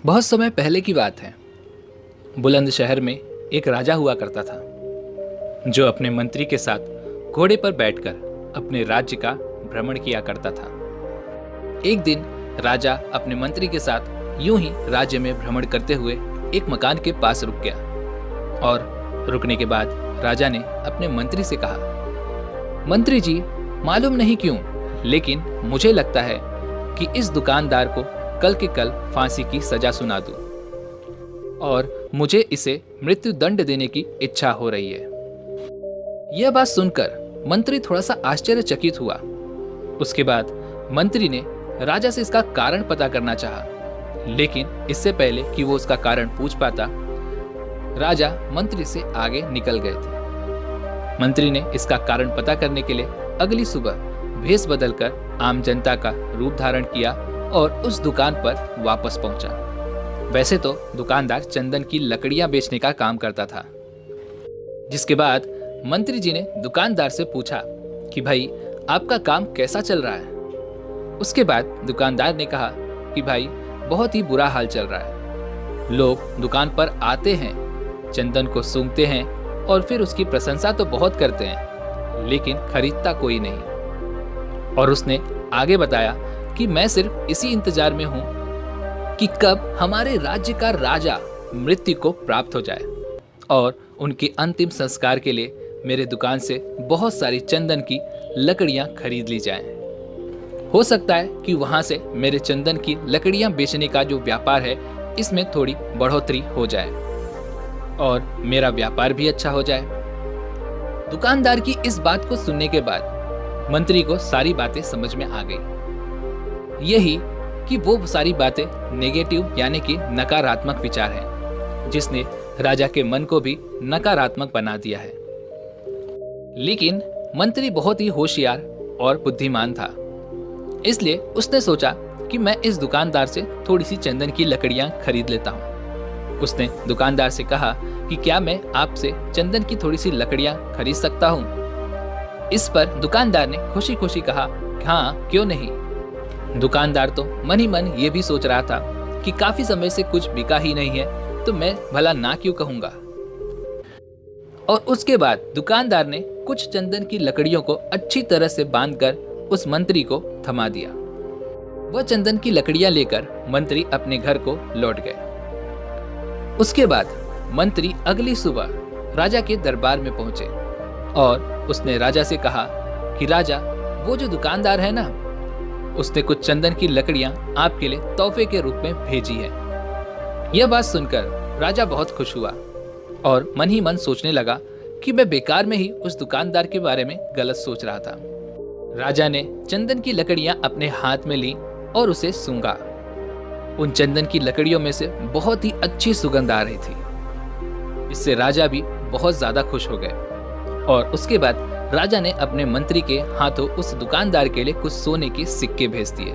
बहुत समय पहले की बात है। बुलंद शहर में एक राजा हुआ करता था जो अपने मंत्री के साथ घोड़े पर बैठकर अपने राज्य का भ्रमण किया करता था। एक दिन राजा अपने मंत्री के साथ यूं ही राज्य में भ्रमण करते हुए एक मकान के पास रुक गया और रुकने के बाद राजा ने अपने मंत्री से कहा, मंत्री जी, मालूम नहीं क्यों लेकिन मुझे लगता है कि इस दुकानदार को कल के कल फांसी की सजा सुना दूं और मुझे इसे मृत्यु दंड देने की इच्छा हो रही है। यह बात सुनकर मंत्री थोड़ा सा आश्चर्यचकित हुआ। उसके बाद मंत्री ने राजा से इसका कारण पता करना चाहा, लेकिन इससे पहले कि वो उसका कारण पूछ पाता, राजा मंत्री से आगे निकल गए थे। मंत्री ने इसका कारण पता करने के लिए अगली सुबह भेष बदलकर आम जनता का रूप धारण किया और उस दुकान पर वापस पहुंचा। वैसे तो दुकानदार चंदन की लकड़ियां बेचने का काम करता था। जिसके बाद मंत्री जी ने दुकानदार से पूछा कि भाई, आपका काम कैसा चल रहा है। उसके बाद दुकानदार ने कहा कि भाई, बहुत ही बुरा हाल चल रहा है। लोग दुकान पर आते हैं, चंदन को सूंघते हैं और फिर उसकी प्रशंसा तो बहुत करते हैं, लेकिन खरीदता कोई नहीं। और उसने आगे बताया कि मैं सिर्फ इसी इंतजार में हूं कि कब हमारे राज्य का राजा मृत्यु को प्राप्त हो जाए और उनके अंतिम संस्कार के लिए मेरे दुकान से बहुत सारी चंदन की लकड़ियां खरीद ली जाएं। हो सकता है कि वहां से मेरे चंदन की लकड़ियां बेचने का जो व्यापार है, इसमें थोड़ी बढ़ोतरी हो जाए और मेरा व्यापार भी अच्छा हो जाए। दुकानदार की इस बात को सुनने के बाद मंत्री को सारी बातें समझ में आ गई। यही कि वो सारी बातें नेगेटिव यानी कि नकारात्मक विचार हैं, जिसने राजा के मन को भी नकारात्मक बना दिया है। लेकिन मंत्री बहुत ही होशियार और बुद्धिमान था, इसलिए उसने सोचा कि मैं इस दुकानदार से थोड़ी सी चंदन की लकड़ियां खरीद लेता हूं। उसने दुकानदार से कहा कि क्या मैं आपसे चंदन की थोड़ी सी लकड़ियां खरीद सकता हूं। इस पर दुकानदार ने खुशी खुशी कहा, हाँ क्यों नहीं। दुकानदार तो मन ही मन ये भी सोच रहा था कि काफी समय से कुछ बिका ही नहीं है, तो मैं भला ना क्यों कहूंगा। और उसके बाद दुकानदार ने कुछ चंदन की लकड़ियों को अच्छी तरह से बांधकर उस मंत्री को थमा दिया। वह चंदन की लकड़ियां लेकर मंत्री अपने घर को लौट गए। उसके बाद मंत्री अगली सुबह राजा के दरबार में पहुंचे और उसने राजा से कहा कि राजा, वो जो दुकानदार है ना, उसने कुछ चंदन की लकड़ियां आपके लिए तोहफे के रूप में भेजी है। यह बात सुनकर राजा बहुत खुश हुआ और मन ही मन सोचने लगा कि मैं बेकार में ही उस दुकानदार के बारे में गलत सोच रहा था। राजा ने चंदन की लकड़ियां अपने हाथ में ली और उसे सूंघा। उन चंदन की लकड़ियों में से बहुत ही अच्छी सुगंध आ रही थी। इससे राजा भी बहुत ज्यादा खुश हो गए और उसके बाद राजा ने अपने मंत्री के हाथों उस दुकानदार के लिए कुछ सोने के सिक्के भेज दिए।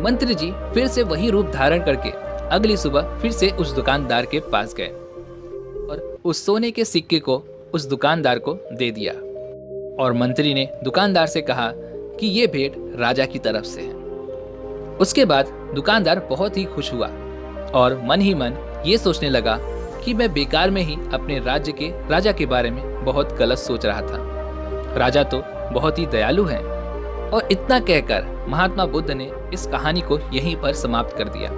मंत्री जी फिर से वही रूप धारण करके अगली सुबह फिर से उस दुकानदार के पास गए और उस सोने के सिक्के को उस दुकानदार को दे दिया। और मंत्री ने दुकानदार से कहा कि ये भेंट राजा की तरफ से है। उसके बाद दुकानदार बहुत ही खुश हुआ और मन ही मन ये सोचने लगा कि मैं बेकार में ही अपने राज्य के राजा के बारे में बहुत गलत सोच रहा था। राजा तो बहुत ही दयालु हैं। और इतना कहकर महात्मा बुद्ध ने इस कहानी को यहीं पर समाप्त कर दिया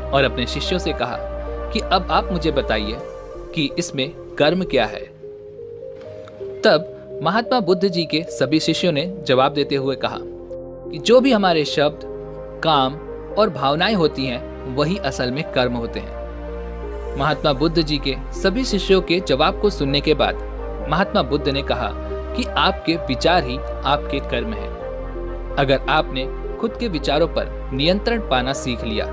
और अपने शिष्यों से कहा कि अब आप मुझे बताइए कि इसमें कर्म क्या है। तब महात्मा बुद्ध जी के सभी शिष्यों ने जवाब देते हुए कहा कि जो भी हमारे शब्द, काम और भावनाएं होती हैं, वही असल में कर्म होते हैं। महात्मा बुद्ध जी के सभी शिष्यों के जवाब को सुनने के बाद महात्मा बुद्ध ने कहा कि आपके विचार ही आपके कर्म हैं। अगर आपने खुद के विचारों पर नियंत्रण पाना सीख लिया,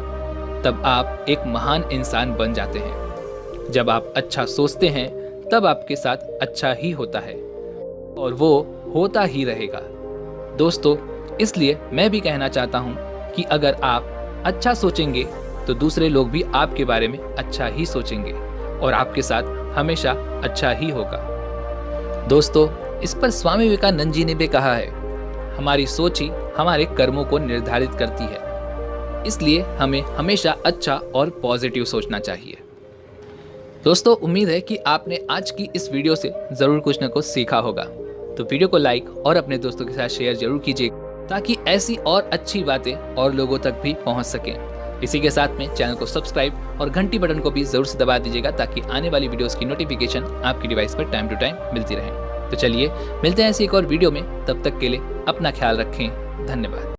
तब आप एक महान इंसान बन जाते हैं। जब आप अच्छा सोचते हैं, तब आपके साथ अच्छा ही होता है और वो होता ही रहेगा। दोस्तों, इसलिए मैं भी कहना चाहता हूँ कि अगर आप अच्छा सोचेंगे तो दूसरे लोग भी आपके बारे में अच्छा ही सोचेंगे और आपके साथ हमेशा अच्छा ही होगा। दोस्तों, इस पर स्वामी विवेकानंद जी ने भी कहा है, हमारी सोच ही हमारे कर्मों को निर्धारित करती है। इसलिए हमें हमेशा अच्छा और पॉजिटिव सोचना चाहिए। दोस्तों, उम्मीद है कि आपने आज की इस वीडियो से ज़रूर कुछ न कुछ सीखा होगा। तो वीडियो को लाइक और अपने दोस्तों के साथ शेयर जरूर कीजिए ताकि ऐसी और अच्छी बातें और लोगों तक भी पहुंच सकें। इसी के साथ में चैनल को सब्सक्राइब और घंटी बटन को भी ज़रूर से दबा दीजिएगा ताकि आने वाली वीडियोस की नोटिफिकेशन आपकी डिवाइस पर टाइम टू टाइम मिलती रहे। तो चलिए मिलते हैं ऐसी एक और वीडियो में, तब तक के लिए अपना ख्याल रखें। धन्यवाद।